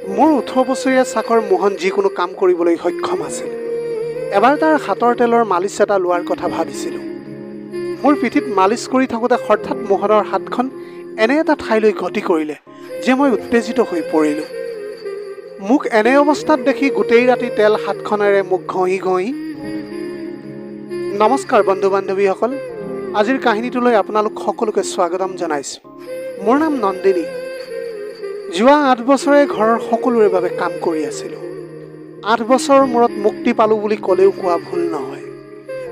মোৰ 18 বছৰীয়া চাকৰ মোহন যিকোনো কাম কৰিবলৈ সক্ষম আছিল। এবাৰ তাৰ হাতৰ তেলৰ মালিচ এটা লোৱাৰ কথা ভাবিছিলোঁ। মোৰ পিঠিত মালিচ কৰি থাকোঁতে হঠাৎ মোহনৰ হাতখন এনে এটা ঠাইলৈ গতি কৰিলে যে মই উত্তেজিত হৈ পৰিলোঁ। মোক এনে অৱস্থাত দেখি গোটেই ৰাতি তেল হাতখনেৰে মোক ঘঁহি ঘঁহি। নমস্কাৰ বন্ধু বান্ধৱীসকল, আজিৰ কাহিনীটোলৈ আপোনালোক সকলোকে স্বাগতম জনাইছোঁ। মোৰ নাম নন্দিনী। যোৱা 8 বছৰে ঘৰৰ সকলোৰে বাবে কাম কৰি আছিলোঁ। 8 বছৰৰ মূৰত মুক্তি পালোঁ বুলি ক'লেও কোৱা ভুল নহয়,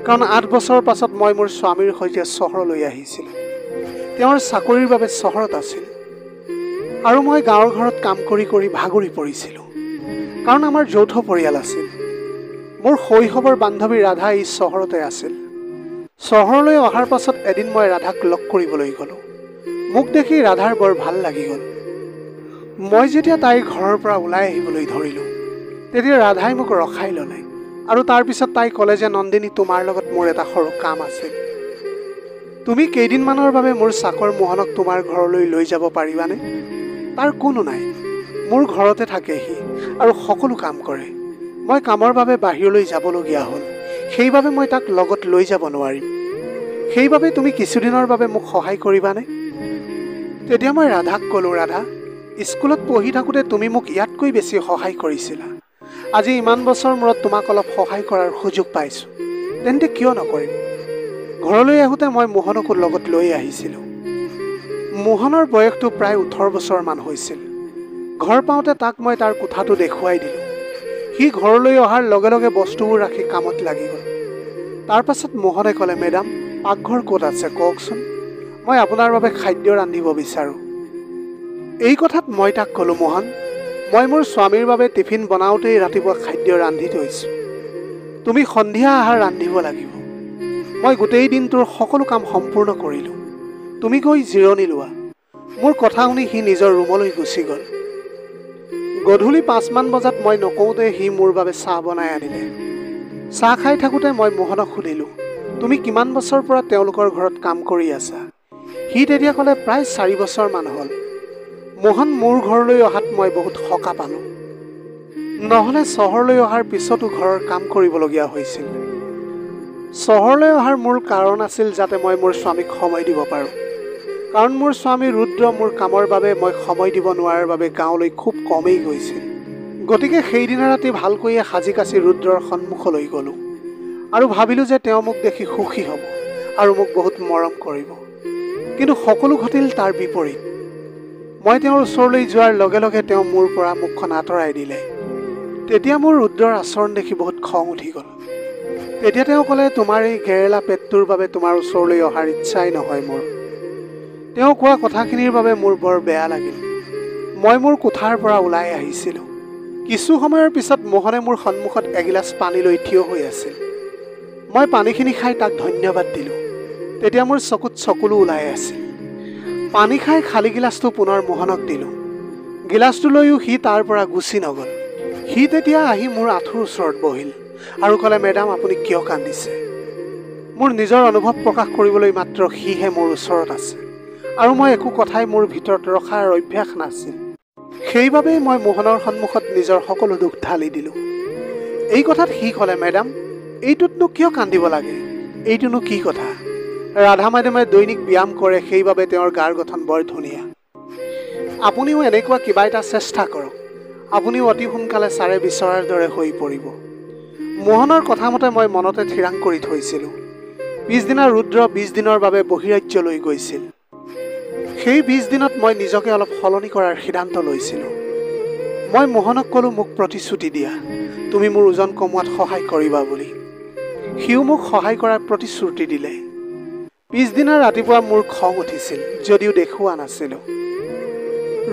কাৰণ 8 বছৰৰ পাছত মই মোৰ স্বামীৰ সৈতে চহৰলৈ আহিছিলোঁ। তেওঁৰ চাকৰিৰ বাবে চহৰত আছিল আৰু মই গাঁৱৰ ঘৰত কাম কৰি কৰি ভাগৰি পৰিছিলোঁ, কাৰণ আমাৰ যৌথ পৰিয়াল আছিল। মোৰ শৈশৱৰ বান্ধৱী ৰাধা এই চহৰতে আছিল। চহৰলৈ অহাৰ পাছত এদিন মই ৰাধাক লগ কৰিবলৈ গ'লোঁ। মোক দেখি ৰাধাৰ বৰ ভাল লাগি গ'ল। মই যেতিয়া তাইৰ ঘৰৰ পৰা ওলাই আহিবলৈ ধৰিলোঁ, তেতিয়া ৰাধাই মোক ৰখাই ল'লে আৰু তাৰপিছত তাই ক'লে যে নন্দিনী, তোমাৰ লগত মোৰ এটা সৰু কাম আছিল। তুমি কেইদিনমানৰ বাবে মোৰ চাকৰ মোহনক তোমাৰ ঘৰলৈ লৈ যাব পাৰিবানে? তাৰ কোনো নাই, মোৰ ঘৰতে থাকে সি আৰু সকলো কাম কৰে। মই কামৰ বাবে বাহিৰলৈ যাবলগীয়া হ'ল, সেইবাবে মই তাক লগত লৈ যাব নোৱাৰিম। সেইবাবে তুমি কিছুদিনৰ বাবে মোক সহায় কৰিবানে? তেতিয়া মই ৰাধাক ক'লোঁ, ৰাধা, স্কুলত পঢ়ি থাকোঁতে তুমি মোক ইয়াতকৈ বেছি সহায় কৰিছিলা। আজি ইমান বছৰ মূৰত তোমাক অলপ সহায় কৰাৰ সুযোগ পাইছোঁ, তেন্তে কিয় নকৰিম? ঘৰলৈ আহোঁতে মই মোহনকো লগত লৈ আহিছিলোঁ। মোহনৰ বয়সটো প্ৰায় 18 বছৰমান হৈছিল। ঘৰ পাওঁতে তাক মই তাৰ কোঠাটো দেখুৱাই দিলোঁ। সি ঘৰলৈ অহাৰ লগে লগে বস্তুবোৰ ৰাখি কামত লাগি গ'ল। তাৰ পাছত মোহনে ক'লে, মেডাম, পাকঘৰ ক'ত আছে কওকচোন, মই আপোনাৰ বাবে খাদ্য ৰান্ধিব বিচাৰোঁ। এই কথাত মই তাক ক'লোঁ, মোহন, মই মোৰ স্বামীৰ বাবে টিফিন বনাওঁতেই ৰাতিপুৱা খাদ্য ৰান্ধি থৈছোঁ। তুমি সন্ধিয়া আহাৰ ৰান্ধিব লাগিব। মই গোটেই দিনটোৰ সকলো কাম সম্পূৰ্ণ কৰিলোঁ। তুমি গৈ জিৰণি লোৱা। মোৰ কথা শুনি সি নিজৰ ৰুমলৈ গুচি গ'ল। গধূলি 5মান বজাত মই নকওঁতে সি মোৰ বাবে চাহ বনাই আনিলে। চাহ খাই থাকোঁতে মই মোহনক সুধিলোঁ, তুমি কিমান বছৰ পৰা তেওঁলোকৰ ঘৰত কাম কৰি আছা? সি তেতিয়া ক'লে, প্ৰায় 4 বছৰমান হ'ল। মোহন মোৰ ঘৰলৈ অহাত মই বহুত সকাহ পালোঁ। নহ'লে চহৰলৈ অহাৰ পিছতো ঘৰৰ কাম কৰিবলগীয়া হৈছিল। চহৰলৈ অহাৰ মূল কাৰণ আছিল যাতে মই মোৰ স্বামীক সময় দিব পাৰোঁ, কাৰণ মোৰ স্বামী ৰুদ্ৰ মোৰ কামৰ বাবে মই সময় দিব নোৱাৰাৰ বাবে গাঁৱলৈ খুব কমেই গৈছিল। গতিকে সেইদিনা ৰাতি ভালকৈয়ে সাজি কাচি ৰুদ্ৰৰ সন্মুখলৈ গ'লোঁ আৰু ভাবিলোঁ যে তেওঁ মোক দেখি সুখী হ'ব আৰু মোক বহুত মৰম কৰিব। কিন্তু সকলো ঘটিল তাৰ বিপৰীত। মই তেওঁৰ ওচৰলৈ যোৱাৰ লগে লগে তেওঁ মোৰ পৰা মুখখন আঁতৰাই দিলে। তেতিয়া মোৰ ৰুদ্ৰৰ আচৰণ দেখি বহুত খং উঠি গ'ল। তেতিয়া তেওঁ ক'লে, তোমাৰ এই গেৰেলা পেটটোৰ বাবে তোমাৰ ওচৰলৈ অহাৰ ইচ্ছাই নহয় মোৰ। তেওঁ কোৱা কথাখিনিৰ বাবে মোৰ বৰ বেয়া লাগিল। মই মোৰ কোঠাৰ পৰা ওলাই আহিছিলোঁ। কিছু সময়ৰ পিছত মোহনে মোৰ সন্মুখত এগিলাচ পানী লৈ থিয় হৈ আছিল। মই পানীখিনি খাই তাক ধন্যবাদ দিলোঁ। তেতিয়া মোৰ চকুত চকুলো ওলাই আছিল। পানী খাই খালী গিলাচটো পুনৰ মোহনক দিলোঁ। গিলাচটো লৈও সি তাৰ পৰা গুচি নগ'ল। সি তেতিয়া আহি মোৰ আঁঠুৰ ওচৰত বহিল আৰু ক'লে, মেডাম, আপুনি কিয় কান্দিছে? মোৰ নিজৰ অনুভৱ প্ৰকাশ কৰিবলৈ মাত্ৰ সিহে মোৰ ওচৰত আছে আৰু মই একো কথাই মোৰ ভিতৰত ৰখাৰ অভ্যাস নাছিল। সেইবাবেই মই মোহনৰ সন্মুখত নিজৰ সকলো দুখ ঢালি দিলোঁ। এই কথাত সি ক'লে, মেডাম, এইটোতনো কিয় কান্দিব লাগে? এইটোনো কি কথা? ৰাধা মেডামে দৈনিক ব্যায়াম কৰে, সেইবাবে তেওঁৰ গাৰ গঠন বৰ ধুনীয়া। আপুনিও এনেকুৱা কিবা এটা চেষ্টা কৰক। আপুনিও অতি সোনকালে ছাৰে বিচৰাৰ দৰে হৈ পৰিব। মোহনৰ কথা মতে মই মনতে থিৰাং কৰি থৈছিলোঁ। পিছদিনা ৰুদ্ৰ 20 দিনৰ বাবে বহিৰাজ্যলৈ গৈছিল। সেই 20 দিনত মই নিজকে অলপ সলনি কৰাৰ সিদ্ধান্ত লৈছিলোঁ। মই মোহনক ক'লোঁ, মোক প্ৰতিশ্ৰুতি দিয়া, তুমি মোৰ ওজন কমোৱাত সহায় কৰিবা বুলি। সিও মোক সহায় কৰাৰ প্ৰতিশ্ৰুতি দিলে। পিছদিনা ৰাতিপুৱা মোৰ খং উঠিছিল, যদিও দেখুওৱা নাছিলোঁ।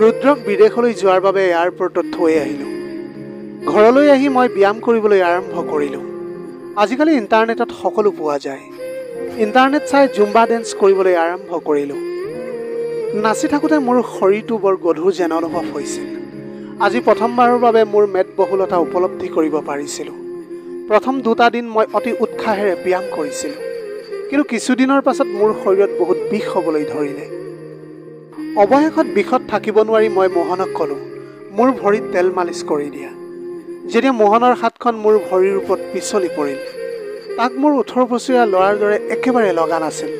ৰুদ্ৰক বিদেশলৈ যোৱাৰ বাবে এয়াৰপৰ্টত থৈ আহিলোঁ। ঘৰলৈ আহি মই ব্যায়াম কৰিবলৈ আৰম্ভ কৰিলোঁ। আজিকালি ইণ্টাৰনেটত সকলো পোৱা যায়। ইণ্টাৰনেট চাই জুম্বা ডেন্স কৰিবলৈ আৰম্ভ কৰিলোঁ। নাচি থাকোঁতে মোৰ শৰীৰটো বৰ গধুৰ যেন অনুভৱ হৈছিল। আজি প্ৰথমবাৰৰ বাবে মোৰ মেদবহুলতা উপলব্ধি কৰিব পাৰিছিলোঁ। প্ৰথম 2টা দিন মই অতি উৎসাহেৰে ব্যায়াম কৰিছিলোঁ, কিন্তু কিছুদিনৰ পাছত মোৰ শৰীৰত বহুত বিষ হ'বলৈ ধৰিলে। অৱশেষত বিষত থাকিব নোৱাৰি মই মোহনক ক'লোঁ, মোৰ ভৰিত তেল মালিচ কৰি দিয়া। যেতিয়া মোহনৰ হাতখন মোৰ ভৰিৰ ওপৰত পিছলি পৰিল, তাক মোৰ 18 বছৰীয়া ল'ৰাৰ দৰে একেবাৰে লগা নাছিল,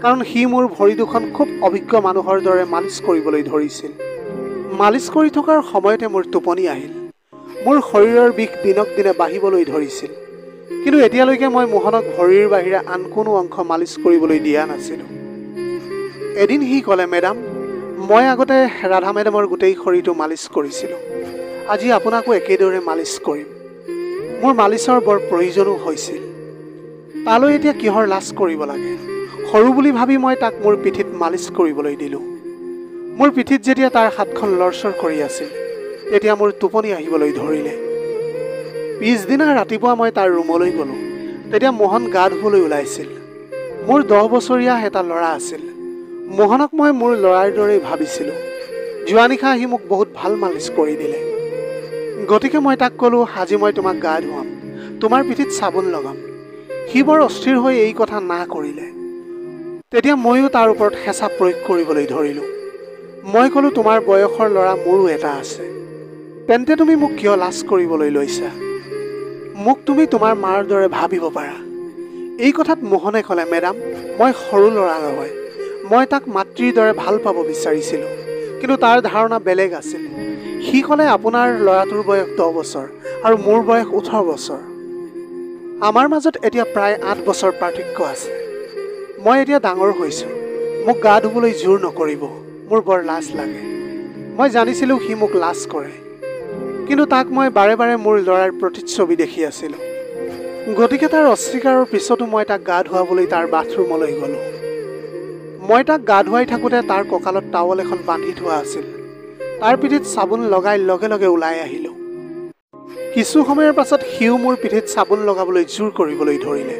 কাৰণ সি মোৰ ভৰি দুখন খুব অভিজ্ঞ মানুহৰ দৰে মালিচ কৰিবলৈ ধৰিছিল। মালিচ কৰি থকাৰ সময়তে মোৰ টোপনি আহিল। মোৰ শৰীৰৰ বিষ দিনক দিনে বাঢ়িবলৈ ধৰিছিল, কিন্তু এতিয়ালৈকে মই মোহনক ভৰিৰ বাহিৰে আন কোনো অংশ মালিচ কৰিবলৈ দিয়া নাছিলোঁ। এদিন সি ক'লে, মেডাম, মই আগতে ৰাধা মেডামৰ গোটেই শৰীৰটো মালিচ কৰিছিলোঁ। আজি আপোনাকো একেদৰে মালিচ কৰিম। মোৰ মালিচৰ বৰ প্ৰয়োজনো হৈছিল। তালৈ এতিয়া কিহৰ লাজ কৰিব লাগে? সৰু বুলি ভাবি মই তাক মোৰ পিঠিত মালিচ কৰিবলৈ দিলোঁ। মোৰ পিঠিত যেতিয়া তাৰ হাতখন লৰচৰ কৰি আছিল, তেতিয়া মোৰ টোপনি আহিবলৈ ধৰিলে। পিছদিনা ৰাতিপুৱা মই তাৰ ৰুমলৈ গ'লোঁ। তেতিয়া মোহন গা ধুবলৈ ওলাইছিল। মোৰ 10 বছৰীয়া এটা ল'ৰা আছিল। মোহনক মই মোৰ ল'ৰাৰ দৰেই ভাবিছিলোঁ। যোৱা নিশা আহি মোক বহুত ভাল মালিচ কৰি দিলে। গতিকে মই তাক ক'লোঁ, আজি মই তোমাক গা ধুৱাম, তোমাৰ পিঠিত চাবোন লগাম। সি বৰ অস্থিৰ হৈ এই কথা না কৰিলে। তেতিয়া ময়ো তাৰ ওপৰত হেঁচা প্ৰয়োগ কৰিবলৈ ধৰিলোঁ। মই ক'লোঁ, তোমাৰ বয়সৰ ল'ৰা মোৰো এটা আছে, তেন্তে তুমি মোক কিয় লাজ কৰিবলৈ লৈছা? মোক তুমি তোমাৰ মাৰ দৰে ভাবিব পাৰা। এই কথাত মোহনে ক'লে, মেডাম, মই সৰু ল'ৰা নহয়। মই তাক মাতৃৰ দৰে ভাল পাব বিচাৰিছিলোঁ, কিন্তু তাৰ ধাৰণা বেলেগ আছিল। সি ক'লে, আপোনাৰ ল'ৰাটোৰ বয়স 10 বছৰ আৰু মোৰ বয়স 18 বছৰ। আমাৰ মাজত এতিয়া প্ৰায় 8 বছৰ পাৰ্থক্য আছে। মই এতিয়া ডাঙৰ হৈছোঁ। মোক গা ধুবলৈ জোৰ নকৰিব, মোৰ বৰ লাজ লাগে। মই জানিছিলোঁ সি মোক লাজ কৰে, কিন্তু তাক মই বাৰে বাৰে মোৰ ল'ৰাৰ প্ৰতিচ্ছবি দেখি আছিলোঁ। গতিকে তাৰ অস্বীকাৰৰ পিছতো মই তাক গা ধুৱাবলৈ তাৰ বাথৰুমলৈ গ'লোঁ। মই তাক গা ধুৱাই থাকোঁতে তাৰ কঁকালত টাৱেল এখন বান্ধি থোৱা আছিল। তাৰ পিঠিত চাবোন লগাই লগে লগে ওলাই আহিলোঁ। কিছু সময়ৰ পাছত সিও মোৰ পিঠিত চাবোন লগাবলৈ জোৰ কৰিবলৈ ধৰিলে।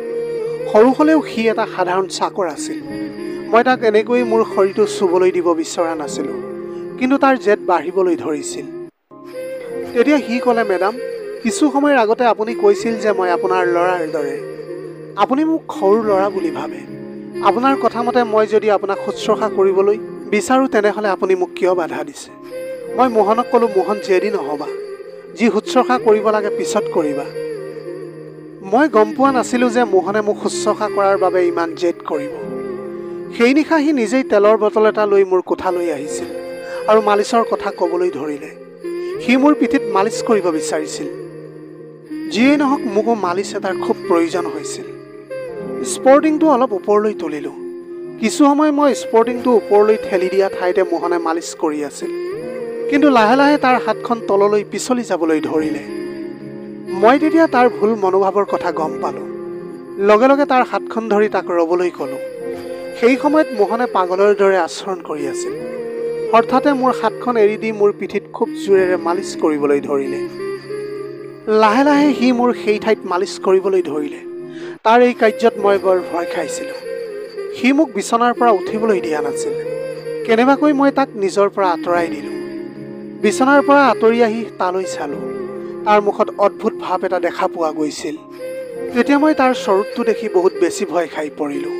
সৰু হ'লেও সি এটা সাধাৰণ চাকৰ আছিল। মই তাক এনেকৈ মোৰ শৰীৰটো চুবলৈ দিব বিচৰা নাছিলোঁ, কিন্তু তাৰ জেদ বাঢ়িবলৈ ধৰিছিল। তেতিয়া সি ক'লে, মেডাম, কিছু সময়ৰ আগতে আপুনি কৈছিল যে মই আপোনাৰ ল'ৰাৰ দৰে। আপুনি মোক সৰু ল'ৰা বুলি ভাবে। আপোনাৰ কথা মতে মই যদি আপোনাক শুশ্ৰূষা কৰিবলৈ বিচাৰোঁ, তেনেহ'লে আপুনি মোক কিয় বাধা দিছে? মই মোহনক ক'লোঁ, মোহন, জেদী নহ'বা। যি শুশ্ৰূষা কৰিব লাগে পিছত কৰিবা। মই গম পোৱা নাছিলোঁ যে মোহনে মোক শুশ্ৰূষা কৰাৰ বাবে ইমান জেদ কৰিব। সেই নিশা সি নিজেই তেলৰ বটল এটা লৈ মোৰ কোঠালৈ আহিছিল আৰু মালিচৰ কথা ক'বলৈ ধৰিলে। সি মোৰ পিঠিত মালিচ কৰিব বিচাৰিছিল। যিয়েই নহওক, মোকো মালিচ এটাৰ খুব প্ৰয়োজন হৈছিল। স্পৰ্টিংটো অলপ ওপৰলৈ তুলিলোঁ। কিছু সময় মই স্পৰ্টিংটো ওপৰলৈ ঠেলি দিয়া ঠাইতে মোহনে মালিচ কৰি আছিল, কিন্তু লাহে লাহে তাৰ হাতখন তললৈ পিছলি যাবলৈ ধৰিলে। মই তেতিয়া তাৰ ভুল মনোভাৱৰ কথা গম পালোঁ। লগে লগে তাৰ হাতখন ধৰি তাক ৰ'বলৈ ক'লোঁ। সেই সময়ত মোহনে পাগলৰ দৰে আচৰণ কৰি আছিল। হঠাতে মোৰ হাতখন এৰি দি মোৰ পিঠিত খুব জোৰেৰে মালিচ কৰিবলৈ ধৰিলে। লাহে লাহে সি মোৰ সেই ঠাইত মালিচ কৰিবলৈ ধৰিলে। তাৰ এই কাৰ্যত মই বৰ ভয় খাইছিলোঁ। সি মোক বিচনাৰ পৰা উঠিবলৈ দিয়া নাছিল। কেনেবাকৈ মই তাক নিজৰ পৰা আঁতৰাই দিলোঁ। বিচনাৰ পৰা আঁতৰি আহি তালৈ চালোঁ। তাৰ মুখত অদ্ভুত ভাৱ এটা দেখা পোৱা গৈছিল। তেতিয়া মই তাৰ স্বৰূপটো দেখি বহুত বেছি ভয় খাই পৰিলোঁ।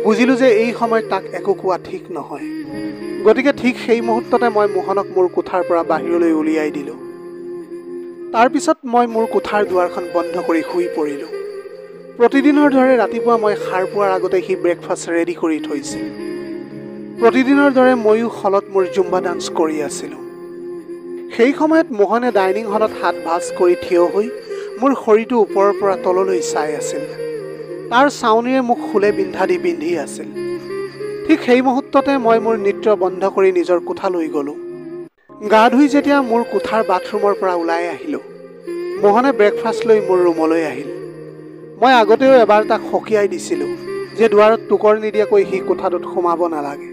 বুজিলোঁ যে এই সময়ত তাক একো কোৱা ঠিক নহয়। গতিকে ঠিক সেই মুহূৰ্ততে মই মোহনক মোৰ কোঠাৰ পৰা বাহিৰলৈ উলিয়াই দিলোঁ। তাৰপিছত মই মোৰ কোঠাৰ দুৱাৰখন বন্ধ কৰি শুই পৰিলোঁ। প্ৰতিদিনৰ দৰে ৰাতিপুৱা মই সাৰ পোৱাৰ আগতে সি ব্ৰেকফাষ্ট ৰেডি কৰি থৈছিল। প্ৰতিদিনৰ দৰে ময়ো হলত মোৰ জুম্বা ডান্স কৰি আছিলোঁ। সেই সময়ত মোহনে ডাইনিং হলত হাত ভাঁজ কৰি থিয় হৈ মোৰ শৰীৰটো ওপৰৰ পৰা তললৈ চাই আছিল। তাৰ চাউনিৰে মোক শুলে বিন্ধা দি পিন্ধি আছিল। ঠিক সেই মুহূৰ্ততে মই মোৰ নৃত্য বন্ধ কৰি নিজৰ কোঠালৈ গ'লোঁ। গা ধুই যেতিয়া মোৰ কোঠাৰ বাথৰুমৰ পৰা ওলাই আহিলোঁ, মোহনে ব্ৰেকফাষ্ট লৈ মোৰ ৰুমলৈ আহিল। মই আগতেও এবাৰ তাক সকীয়াই দিছিলোঁ যে দুৱাৰত টোকৰ নিদিয়াকৈ সি কোঠাটোত সোমাব নালাগে।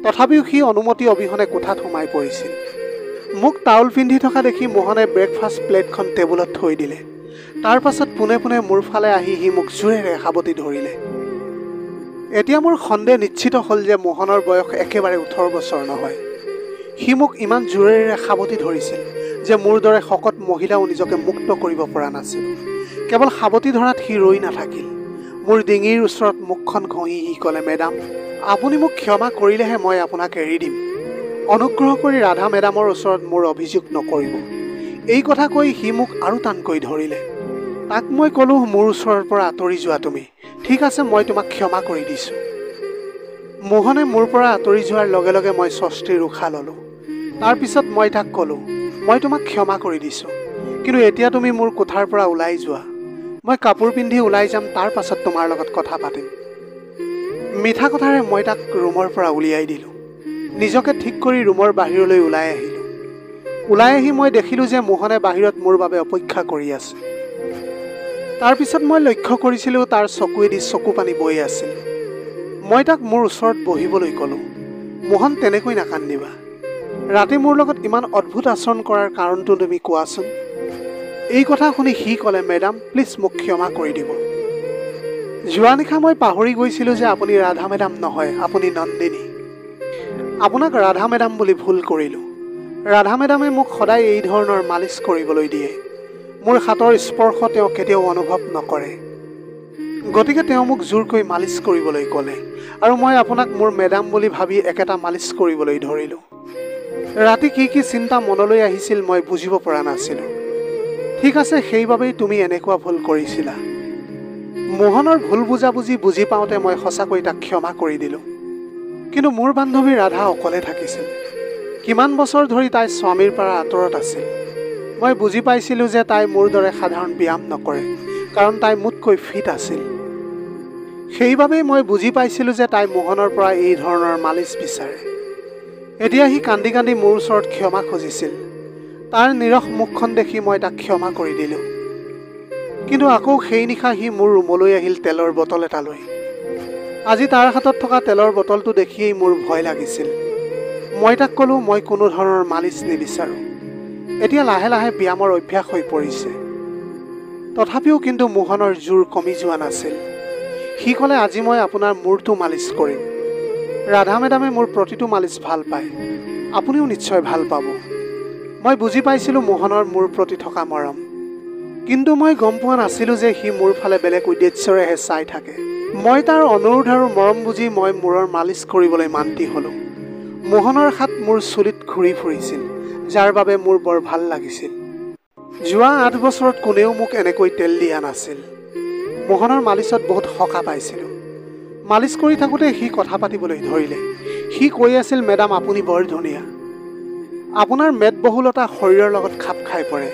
তথাপিও সি অনুমতি অবিহনে কোঠাত সোমাই পৰিছিল। মোক টাউল পিন্ধি থকা দেখি মোহনে ব্ৰেকফাষ্ট প্লেটখন টেবুলত থৈ দিলে। তাৰ পাছত পোনে পোনে মোৰ ফালে আহি সি মোক জোৰেৰে সাবটি ধৰিলে। এতিয়া মোৰ সন্দেহ নিশ্চিত হ'ল যে মোহনৰ বয়স একেবাৰে 18 বছৰ নহয়। সি মোক ইমান জোৰেৰে সাবটি ধৰিছিল যে মোৰ দৰে শকত মহিলাও নিজকে মুক্ত কৰিব পৰা নাছিল। কেৱল সাবটি ধৰাত সি ৰৈ নাথাকিল। মোৰ ডিঙিৰ ওচৰত মুখখন ঘঁহি সি ক'লে, মেডাম, আপুনি মোক ক্ষমা কৰিলেহে মই আপোনাক এৰি দিম। অনুগ্ৰহ কৰি ৰাধা মেডামৰ ওচৰত মোৰ অভিযোগ নকৰিব। এই কথা কৈ সি মোক আৰু টানকৈ ধৰিলে। তাক মই ক'লোঁ, মোৰ ওচৰৰ পৰা আঁতৰি যোৱা তুমি। ঠিক আছে, মই তোমাক ক্ষমা কৰি দিছোঁ। মোহনে মোৰ পৰা আঁতৰি যোৱাৰ লগে লগে মই স্বস্তিৰ উশাহ ল'লোঁ। তাৰপিছত মই তাক ক'লোঁ, মই তোমাক ক্ষমা কৰি দিছোঁ, কিন্তু এতিয়া তুমি মোৰ কোঠাৰ পৰা ওলাই যোৱা। মই কাপোৰ পিন্ধি ওলাই যাম, তাৰ পাছত তোমাৰ লগত কথা পাতিম। মিঠা কথাৰে মই তাক ৰুমৰ পৰা উলিয়াই দিলোঁ। নিজকে ঠিক কৰি ৰুমৰ বাহিৰলৈ ওলাই আহিলোঁ। ওলাই আহি মই দেখিলোঁ যে মোহনে বাহিৰত মোৰ বাবে অপেক্ষা কৰি আছে। তাৰপিছত মই লক্ষ্য কৰিছিলোঁ তাৰ চকুৱেদি চকু পানী বৈ আছিল। মই তাক মোৰ ওচৰত বহিবলৈ ক'লোঁ। মোহন, তেনেকৈ নাকান্দিবা। ৰাতি মোৰ লগত ইমান অদ্ভুত আচৰণ কৰাৰ কাৰণটো তুমি কোৱাচোন। এই কথা শুনি সি ক'লে, মেডাম প্লিজ মোক ক্ষমা কৰি দিব। যোৱা নিশা মই পাহৰি গৈছিলোঁ যে আপুনি ৰাধা মেডাম নহয়, আপুনি নন্দিনী। আপোনাক ৰাধা মেডাম বুলি ভুল কৰিলোঁ। ৰাধা মেডামে মোক সদায় এই ধৰণৰ মালিচ কৰিবলৈ দিয়ে। মোৰ হাতৰ স্পৰ্শ তেওঁ কেতিয়াও অনুভৱ নকৰে। গতিকে তেওঁ মোক জোৰকৈ মালিচ কৰিবলৈ ক'লে, আৰু মই আপোনাক মোৰ মেডাম বুলি ভাবি একেটা মালিচ কৰিবলৈ ধৰিলোঁ। ৰাতি কি কি চিন্তা মনলৈ আহিছিল মই বুজিব পৰা নাছিলোঁ। ঠিক আছে, সেইবাবেই তুমি এনেকুৱা ভুল কৰিছিলা। মোহনৰ ভুল বুজাবুজি বুজি পাওঁতে মই সঁচাকৈ তাক ক্ষমা কৰি দিলোঁ। কিন্তু মোৰ বান্ধৱী ৰাধা অকলে থাকিছিল। কিমান বছৰ ধৰি তাই স্বামীৰ পৰা আঁতৰত আছিল। মই বুজি পাইছিলোঁ যে তাই মোৰ দৰে সাধাৰণ ব্যায়াম নকৰে, কাৰণ তাই মোতকৈ ফিট আছিল। সেইবাবেই মই বুজি পাইছিলোঁ যে তাই মোহনৰ পৰা এই ধৰণৰ মালিচ বিচাৰে। এতিয়া সি কান্দি কান্দি মোৰ ওচৰত ক্ষমা খুজিছিল। তাৰ নিৰস মুখখন দেখি মই তাক ক্ষমা কৰি দিলোঁ। কিন্তু আকৌ সেই নিশা সি মোৰ ৰুমলৈ আহিল তেলৰ বটল এটা লৈ। আজি তাৰ হাতত থকা তেলৰ বটলটো দেখিয়েই মোৰ ভয় লাগিছিল। মই তাক ক'লোঁ, মই কোনো ধৰণৰ মালিচ নিবিচাৰোঁ। এতিয়া লাহে লাহে ব্যায়ামৰ অভ্যাস হৈ পৰিছে। তথাপিও কিন্তু মোহনৰ জোৰ কমি যোৱা নাছিল। সি ক'লে, আজি মই আপোনাৰ মূৰটো মালিচ কৰিম। ৰাধা মেডামে মোৰ প্ৰতিটো মালিচ ভাল পায়, আপুনিও নিশ্চয় ভাল পাব। মই বুজি পাইছিলোঁ মোহনৰ মোৰ প্ৰতি থকা মৰম। কিন্তু মই গম পোৱা নাছিলোঁ যে সি মোৰ ফালে বেলেগ উদ্দেশ্যৰেহে চাই থাকে। মই তাৰ অনুৰোধ আৰু মৰম বুজি মই মূৰৰ মালিচ কৰিবলৈ মান্তি হ'লোঁ। মোহনৰ হাত মোৰ চুলিত ঘূৰি ফুৰিছিল, যাৰ বাবে মোৰ বৰ ভাল লাগিছিল। যোৱা 8 বছৰত কোনেও মোক এনেকৈ তেল দিয়া নাছিল। মোহনৰ মালিচত বহুত সকাহ পাইছিলোঁ। মালিচ কৰি থাকোঁতে সি কথা পাতিবলৈ ধৰিলে। সি কৈ আছিল, মেডাম আপুনি বৰ ধুনীয়া। আপোনাৰ মেদবহুলতা শৰীৰৰ লগত খাপ খাই পৰে।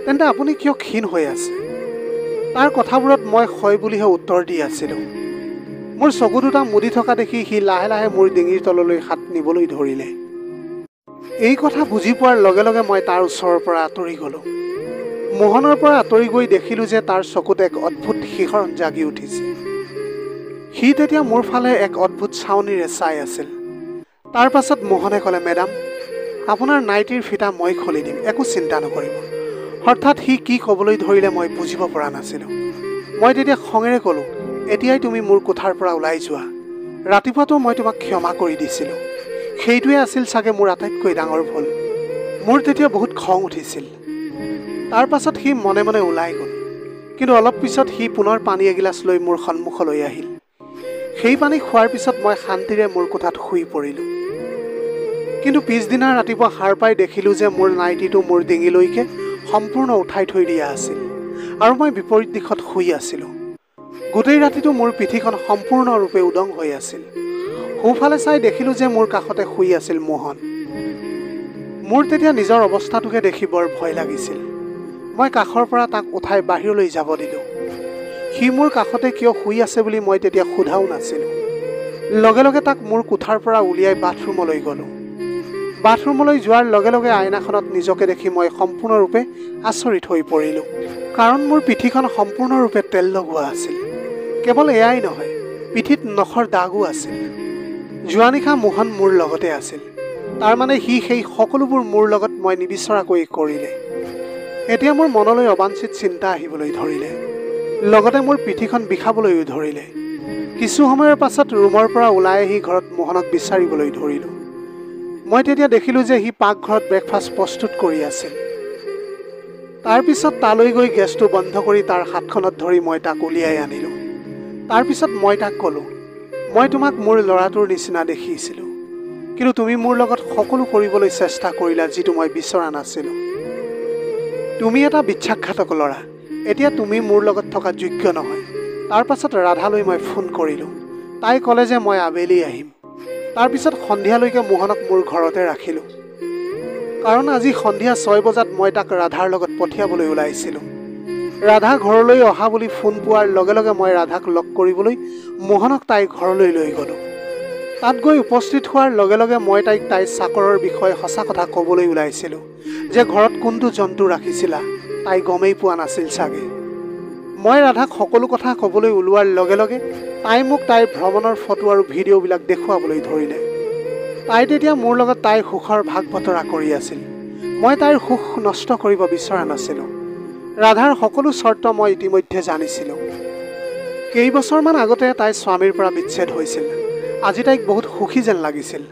তেন্তে আপুনি কিয় ক্ষীণ হৈ আছে? তাৰ কথাবোৰত মই হয় বুলিহে উত্তৰ দি আছিলোঁ। মোৰ চকু দুটা মুদি থকা দেখি সি লাহে লাহে মোৰ ডিঙিৰ তললৈ হাত নিবলৈ ধৰিলে। এই কথা বুজি পোৱাৰ লগে লগে মই তাৰ ওচৰৰ পৰা আঁতৰি গ'লোঁ। মোহনৰ পৰা আঁতৰি গৈ দেখিলোঁ যে তাৰ চকুত এক অদ্ভুত শিহৰণ জাগি উঠিছে। সি তেতিয়া মোৰ ফালে এক অদ্ভুত চাৱনিৰে চাই আছিল। তাৰ পাছত মোহনে ক'লে, মেডাম আপোনাৰ নাইটিৰ ফিটা মই খুলি দিম, একো চিন্তা নকৰিব। হঠাৎ সি কি ক'বলৈ ধৰিলে মই বুজিব পৰা নাছিলোঁ। মই তেতিয়া খঙেৰে ক'লোঁ, এতিয়াই তুমি মোৰ কোঠাৰ পৰা ওলাই যোৱা। ৰাতিপুৱাতো মই তোমাক ক্ষমা কৰি দিছিলোঁ। সেইটোৱে আছিল চাগে মোৰ আটাইতকৈ ডাঙৰ ভুল। মোৰ তেতিয়া বহুত খং উঠিছিল। তাৰ পাছত সি মনে মনে ওলাই গ'ল। কিন্তু অলপ পিছত সি পুনৰ পানী এগিলাচ লৈ মোৰ সন্মুখলৈ আহিল। সেই পানী খোৱাৰ পিছত মই শান্তিৰে মোৰ কোঠাত শুই পৰিলোঁ। কিন্তু পিছদিনা ৰাতিপুৱা সাৰ পাই দেখিলোঁ যে মোৰ নাইটিটো মোৰ ডিঙিলৈকে সম্পূৰ্ণ উঠাই থৈ দিয়া আছিল, আৰু মই বিপৰীত দিশত শুই আছিলোঁ। গোটেই ৰাতিটো মোৰ পিঠিখন সম্পূৰ্ণৰূপে উদং হৈ আছিল। সোঁফালে চাই দেখিলোঁ যে মোৰ কাষতে শুই আছিল মোহন। মোৰ তেতিয়া নিজৰ অৱস্থাটোকে দেখি বৰ ভয় লাগিছিল। মই কাষৰ পৰা তাক উঠাই বাহিৰলৈ যাব দিলোঁ। সি মোৰ কাষতে কিয় শুই আছে বুলি মই তেতিয়া সোধাও নাছিলোঁ। লগে লগে তাক মোৰ কোঠাৰ পৰা উলিয়াই বাথৰুমলৈ গ'লোঁ। বাথৰুমলৈ যোৱাৰ লগে লগে আইনাখনত নিজকে দেখি মই সম্পূৰ্ণৰূপে আচৰিত হৈ পৰিলোঁ। কাৰণ মোৰ পিঠিখন সম্পূৰ্ণৰূপে তেল লগোৱা আছিল। কেৱল এয়াই নহয়, পিঠিত নখৰ দাগো আছিল। যোৱা নিশা মোহন মোৰ লগতে আছিল। তাৰমানে সি সেই সকলোবোৰ মোৰ লগত মই নিবিচৰাকৈ কৰিলে। এতিয়া মোৰ মনলৈ অবাঞ্ছিত চিন্তা আহিবলৈ ধৰিলে। লগতে মোৰ পিঠিখন বিষাবলৈও ধৰিলে। কিছু সময়ৰ পাছত ৰুমৰ পৰা ওলাই আহি ঘৰত মোহনক বিচাৰিবলৈ ধৰিলোঁ। মই তেতিয়া দেখিলোঁ যে সি পাকঘৰত ব্ৰেকফাষ্ট প্ৰস্তুত কৰি আছিল। তাৰপিছত তালৈ গৈ গেছটো বন্ধ কৰি তাৰ হাতখনত ধৰি মই তাক উলিয়াই আনিলোঁ। তাৰপিছত মই তাক ক'লোঁ, মই তোমাক মোৰ ল'ৰাটোৰ নিচিনা দেখিছিলোঁ, কিন্তু তুমি মোৰ লগত সকলো কৰিবলৈ চেষ্টা কৰিলা যিটো মই বিচৰা নাছিলোঁ। তুমি এটা বিশ্বাসঘাতক ল'ৰা। এতিয়া তুমি মোৰ লগত থকা যোগ্য নহয়। তাৰ পাছত ৰাধালৈ মই ফোন কৰিলোঁ। তাই ক'লে যে মই আবেলি আহিম। তাৰপিছত সন্ধিয়ালৈকে মোহনক মোৰ ঘৰতে ৰাখিলোঁ, কাৰণ আজি সন্ধিয়া 6 বজাত মই তাক ৰাধাৰ লগত পঠিয়াবলৈ ওলাইছিলোঁ। ৰাধা ঘৰলৈ অহা বুলি ফোন পোৱাৰ লগে লগে মই ৰাধাক লগ কৰিবলৈ মোহনক তাইৰ ঘৰলৈ লৈ গ'লোঁ। তাত গৈ উপস্থিত হোৱাৰ লগে লগে মই তাইক তাইৰ চাকৰৰ বিষয়ে সঁচা কথা ক'বলৈ ওলাইছিলোঁ যে ঘৰত কোনটো জন্তু ৰাখিছিলা তাই গমেই পোৱা নাছিল চাগে। মই ৰাধাক সকলো কথা ক'বলৈ ওলোৱাৰ লগে লগে তাই মোক তাইৰ ভ্ৰমণৰ ফটো আৰু ভিডিঅ'বিলাক দেখুৱাবলৈ ধৰিলে। তাই তেতিয়া মোৰ লগত তাইৰ সুখৰ ভাগ বতৰা কৰি আছিল। মই তাইৰ সুখ নষ্ট কৰিব বিচৰা নাছিলোঁ। ৰাধাৰ সকলো চৰ্ত মই ইতিমধ্যে জানিছিলোঁ। কেইবছৰমান আগতে তাইৰ স্বামীৰ পৰা বিচ্ছেদ হৈছিল। আজি তাইক বহুত সুখী যেন লাগিছিল।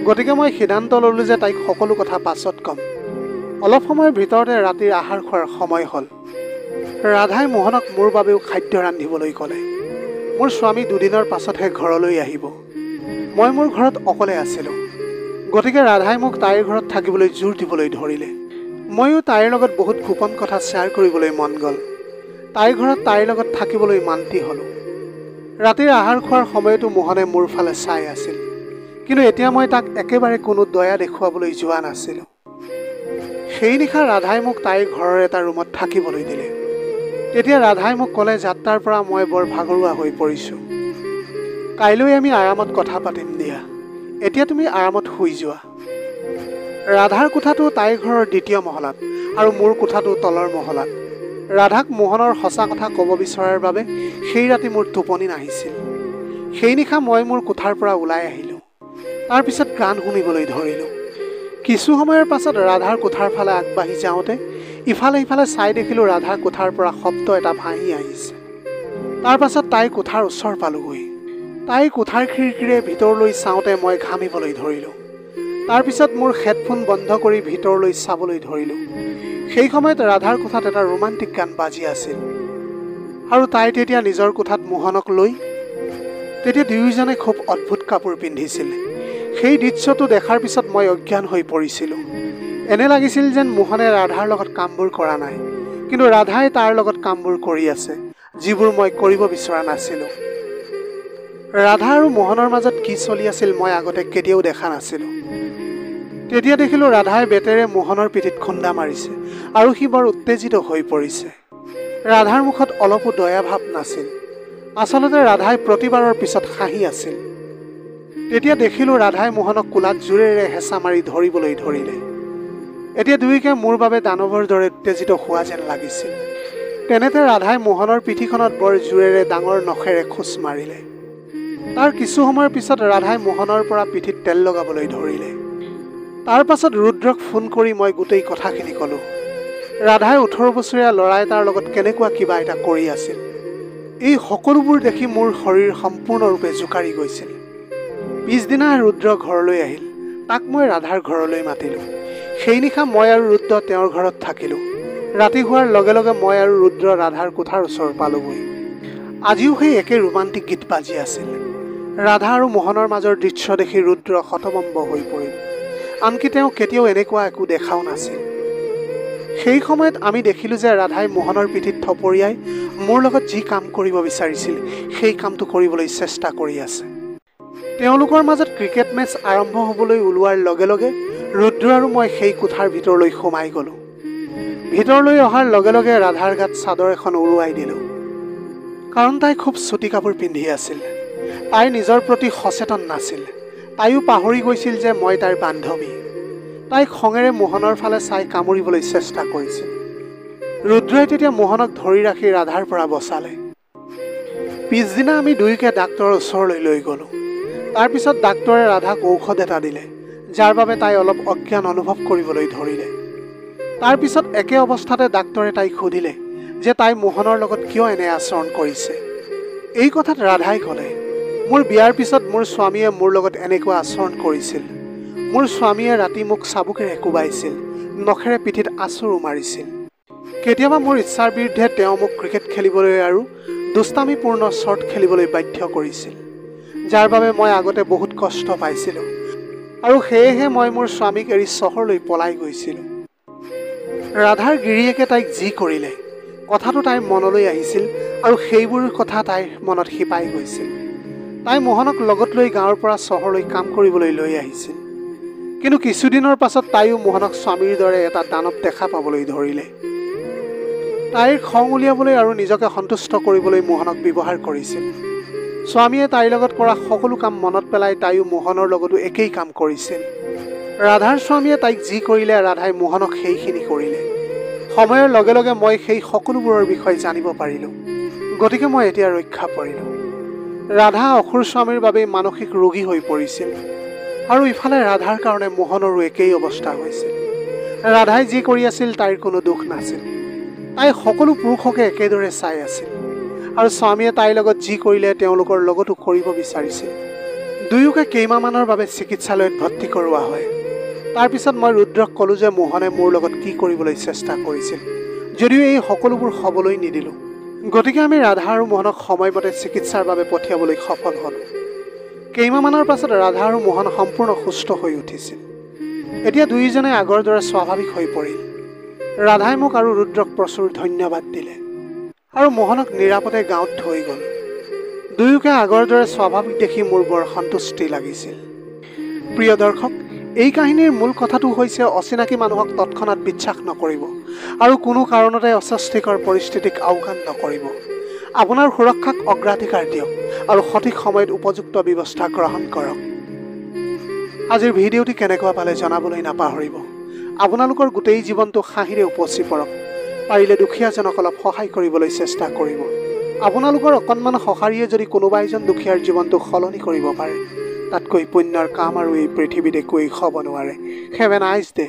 গতিকে মই সিদ্ধান্ত ল'লোঁ যে তাইক সকলো কথা পাছত ক'ম। অলপ সময়ৰ ভিতৰতে ৰাতিৰ আহাৰ খোৱাৰ সময় হ'ল। ৰাধাই মোহনক মোৰ বাবেও খাদ্য ৰান্ধিবলৈ ক'লে। মোৰ স্বামী 2 দিনৰ পাছতহে ঘৰলৈ আহিব। মই মোৰ ঘৰত অকলে আছিলোঁ। গতিকে ৰাধাই মোক তাইৰ ঘৰত থাকিবলৈ জোৰ দিবলৈ ধৰিলে। ময়ো তাইৰ লগত বহুত গোপন কথা শ্বেয়াৰ কৰিবলৈ মন গ'ল। তাইৰ ঘৰত তাইৰ লগত থাকিবলৈ মান্তি হ'লোঁ। ৰাতিৰ আহাৰ খোৱাৰ সময়তো মোহনে মোৰ ফালে চাই আছিল, কিন্তু এতিয়া মই তাক একেবাৰে কোনো দয়া দেখুৱাবলৈ যোৱা নাছিলোঁ। সেই নিশা ৰাধাই মোক তাইৰ ঘৰৰ এটা ৰুমত থাকিবলৈ দিলে। তেতিয়া ৰাধাই মোক ক'লে, যাত্ৰাৰ পৰা মই বৰ ভাগৰুৱা হৈ পৰিছোঁ। কাইলৈ আমি আৰামত কথা পাতিম দিয়া। এতিয়া তুমি আৰামত শুই যোৱা। ৰাধাৰ কোঠাটো তাইৰ ঘৰৰ 2য় মহলাত আৰু মোৰ কোঠাটো তলৰ মহলাত। ৰাধাক মোহনৰ সঁচা কথা ক'ব বিচৰাৰ বাবে সেই ৰাতি মোৰ টোপনি নাহিছিল। সেই নিশা মই মোৰ কোঠাৰ পৰা ওলাই আহিলোঁ। তাৰপিছত গান শুনিবলৈ ধৰিলোঁ। কিছু সময়ৰ পাছত ৰাধাৰ কোঠাৰ ফালে আগবাঢ়ি যাওঁতে ইফালে সিফালে চাই দেখিলোঁ ৰাধাৰ কোঠাৰ পৰা শব্দ এটা ভাঙি আহিছে। তাৰ পাছত তাইৰ কোঠাৰ ওচৰ পালোগৈ। তাইৰ কোঠাৰ খিৰিকীৰে ভিতৰলৈ চাওঁতে মই ঘামিবলৈ ধৰিলোঁ। তাৰপিছত মোৰ হেডফোন বন্ধ কৰি ভিতৰলৈ চাবলৈ ধৰিলোঁ। সেই সময়ত ৰাধাৰ কোঠাত এটা ৰোমান্টিক গান বাজি আছিল আৰু তাই তেতিয়া নিজৰ কোঠাত মোহনক লৈ তেতিয়া দুয়োজনে খুব অদ্ভুত কাপোৰ পিন্ধিছিল। সেই দৃশ্যটো দেখাৰ পিছত মই অজ্ঞান হৈ পৰিছিলোঁ। এনে লাগিছিল যেন মোহনে ৰাধাৰ লগত কামবোৰ কৰা নাই, কিন্তু ৰাধাই তাৰ লগত কামবোৰ কৰি আছে যিবোৰ মই কৰিব বিচৰা নাছিলোঁ। ৰাধা আৰু মোহনৰ মাজত কি চলি আছিল মই আগতে কেতিয়াও দেখা নাছিলোঁ। তেতিয়া দেখিলোঁ ৰাধাই বেতেৰে মোহনৰ পিঠিত খুন্দা মাৰিছে আৰু সি বৰ উত্তেজিত হৈ পৰিছে। ৰাধাৰ মুখত অলপো দয়া ভাৱ নাছিল। আচলতে ৰাধাই প্ৰতিবাৰৰ পিছত হাঁহি আছিল। তেতিয়া দেখিলোঁ ৰাধাই মোহনক কোলাত জোৰেৰে হেঁচা মাৰি ধৰিবলৈ ধৰিলে। এতিয়া দুয়োকে মোৰ বাবে দানৱৰ দৰে উত্তেজিত হোৱা যেন লাগিছিল। তেনেতে ৰাধাই মোহনৰ পিঠিখনত বৰ জোৰেৰে ডাঙৰ নখেৰে খোজ মাৰিলে। তাৰ কিছু সময়ৰ পিছত ৰাধাই মোহনৰ পৰা পিঠিত তেল লগাবলৈ ধৰিলে। তাৰ পাছত ৰুদ্ৰক ফোন কৰি মই গোটেই কথাখিনি ক'লোঁ। ৰাধাই 18 বছৰীয়া ল'ৰা এটাৰ লগত কেনেকুৱা কিবা এটা কৰি আছিল। এই সকলোবোৰ দেখি মোৰ শৰীৰ সম্পূৰ্ণৰূপে জোকাৰি গৈছিল। পিছদিনা ৰুদ্ৰ ঘৰলৈ আহিল। তাক মই ৰাধাৰ ঘৰলৈ মাতিলোঁ। সেই নিশা মই আৰু ৰুদ্ৰ তেওঁৰ ঘৰত থাকিলোঁ। ৰাতি হোৱাৰ লগে লগে মই আৰু ৰুদ্ৰ ৰাধাৰ কোঠাৰ ওচৰ পালোগৈ। আজিও সেই একে ৰোমান্টিক গীত বাজি আছিল। ৰাধা আৰু মোহনৰ মাজৰ দৃশ্য দেখি ৰুদ্ৰ হতভম্ব হৈ পৰিল। আনকি তেওঁ কেতিয়াও এনেকুৱা একো দেখাও নাছিল। সেই সময়ত আমি দেখিলোঁ যে ৰাধাই মোহনৰ পিঠিত থপৰিয়াই মোৰ লগত যি কাম কৰিব বিচাৰিছিল সেই কামটো কৰিবলৈ চেষ্টা কৰি আছে। তেওঁলোকৰ মাজত ক্ৰিকেট মেচ আৰম্ভ হ'বলৈ ওলোৱাৰ লগে লগে ৰুদ্ৰ আৰু মই সেই কোঠাৰ ভিতৰলৈ সোমাই গ'লোঁ। ভিতৰলৈ অহাৰ লগে লগে ৰাধাৰ গাত চাদৰ এখন উৰুৱাই দিলোঁ, কাৰণ তাই খুব চুটি কাপোৰ পিন্ধি আছিল। তাই নিজৰ প্ৰতি সচেতন নাছিল। তাইও পাহৰি গৈছিল যে মই তাইৰ বান্ধৱী। তাই খঙেৰে মোহনৰ ফালে চাই কামুৰিবলৈ চেষ্টা কৰিছিল। ৰুদ্ৰই তেতিয়া মোহনক ধৰি ৰাখি ৰাধাৰ পৰা বচালে। পিছদিনা আমি দুয়োকে ডাক্তৰৰ ওচৰলৈ লৈ গ'লোঁ। তাৰপিছত ডাক্তৰে ৰাধাক ঔষধ এটা দিলে, যাৰ বাবে তাই অলপ অজ্ঞান অনুভৱ কৰিবলৈ ধৰিলে। তাৰপিছত একে অৱস্থাতে ডাক্তৰে তাইক সুধিলে যে তাই মোহনৰ লগত কিয় এনে আচৰণ কৰিছে। এই কথাত ৰাধাই ক'লে, মোৰ বিয়াৰ পিছত মোৰ স্বামীয়ে মোৰ লগত এনেকুৱা আচৰণ কৰিছিল। মোৰ স্বামীয়ে ৰাতি মোক চাবুকেৰে কোবাইছিল, নখেৰে পিঠিত আঁচোৰো মাৰিছিল। কেতিয়াবা মোৰ ইচ্ছাৰ বিৰুদ্ধে তেওঁ মোক ক্ৰিকেট খেলিবলৈ আৰু দুষ্টামিপূৰ্ণ শ্বট খেলিবলৈ বাধ্য কৰিছিল, যাৰ বাবে মই আগতে বহুত কষ্ট পাইছিলোঁ। আৰু সেয়েহে মই মোৰ স্বামীক এৰি চহৰলৈ পলাই গৈছিলোঁ। ৰাধাৰ গিৰিয়েকে তাইক যি কৰিলে কথাটো তাইৰ মনলৈ আহিছিল আৰু সেইবোৰ কথা তাইৰ মনত শিপাই গৈছিল। তাই মোহনক লগত লৈ গাঁৱৰ পৰা চহৰলৈ কাম কৰিবলৈ লৈ আহিছিল। কিন্তু কিছুদিনৰ পাছত তাইও মোহনক স্বামীৰ দৰে এটা দানৱ দেখা পাবলৈ ধৰিলে। তাইৰ খং উলিয়াবলৈ আৰু নিজকে সন্তুষ্ট কৰিবলৈ মোহনক ব্যৱহাৰ কৰিছিল। স্বামীয়ে তাইৰ লগত কৰা সকলো কাম মনত পেলাই তাইও মোহনৰ লগতো একেই কাম কৰিছিল। ৰাধাৰ স্বামীয়ে তাইক যি কৰিলে ৰাধাই মোহনক সেইখিনি কৰিলে। সময়ৰ লগে লগে মই সেই সকলোবোৰৰ বিষয়ে জানিব পাৰিলোঁ। গতিকে মই এতিয়া ৰক্ষা পৰিলোঁ। ৰাধা অসুৰ স্বামীৰ বাবে মানসিক ৰোগী হৈ পৰিছিল আৰু ইফালে ৰাধাৰ কাৰণে মোহনৰো একেই অৱস্থা হৈছিল। ৰাধাই যি কৰি আছিল তাইৰ কোনো দুখ নাছিল। তাই সকলো পুৰুষকে একেদৰে চাই আছিল আৰু স্বামীয়ে তাইৰ লগত যি কৰিলে তেওঁলোকৰ লগতো কৰিব বিচাৰিছিল। দুয়োকে কেইমাহমানৰ বাবে চিকিৎসালয়ত ভৰ্তি কৰোৱা হয়। তাৰপিছত মই ৰুদ্ৰক ক'লোঁ যে মোহনে মোৰ লগত কি কৰিবলৈ চেষ্টা কৰিছিল, যদিও এই সকলোবোৰ হ'বলৈ নিদিলোঁ। গতিকে আমি ৰাধা আৰু মোহনক সময়মতে চিকিৎসাৰ বাবে পঠিয়াবলৈ সফল হ'লোঁ। কেইমাহমানৰ পাছত ৰাধা আৰু মোহন সম্পূৰ্ণ সুস্থ হৈ উঠিছিল। এতিয়া দুয়োজনে আগৰ দৰে স্বাভাৱিক হৈ পৰিল। ৰাধাই মোক আৰু ৰুদ্ৰক প্ৰচুৰ ধন্যবাদ দিলে আৰু মোহনক নিৰাপদে গাঁৱত থৈ গ'ল। দুয়োকে আগৰ দৰে স্বাভাৱিক দেখি মোৰ বৰ সন্তুষ্টি লাগিছিল। প্ৰিয় দৰ্শক, এই কাহিনীৰ মূল কথাটো হৈছে অচিনাকি মানুহক তৎক্ষণাত বিশ্বাস নকৰিব আৰু কোনো কাৰণতে অস্বস্তিকৰ পৰিস্থিতিক আওকাণ নকৰিব। আপোনাৰ সুৰক্ষাক অগ্ৰাধিকাৰ দিয়ক আৰু সঠিক সময়ত উপযুক্ত ব্যৱস্থা গ্ৰহণ কৰক। আজিৰ ভিডিঅ'টি কেনেকুৱা পালে জনাবলৈ নাপাহৰিব। আপোনালোকৰ গোটেই জীৱনটো হাঁহিৰে উপচি পৰক। পাৰিলে দুখীয়াজনক অলপ সহায় কৰিবলৈ চেষ্টা কৰিব। আপোনালোকৰ অকণমান সঁহাৰিয়ে যদি কোনোবা এজন দুখীয়াৰ জীৱনটো সলনি কৰিব পাৰে, তাতকৈ পুণ্যৰ কাম আৰু এই পৃথিৱীত একোৱেই হ'ব নোৱাৰে। Have a nice day.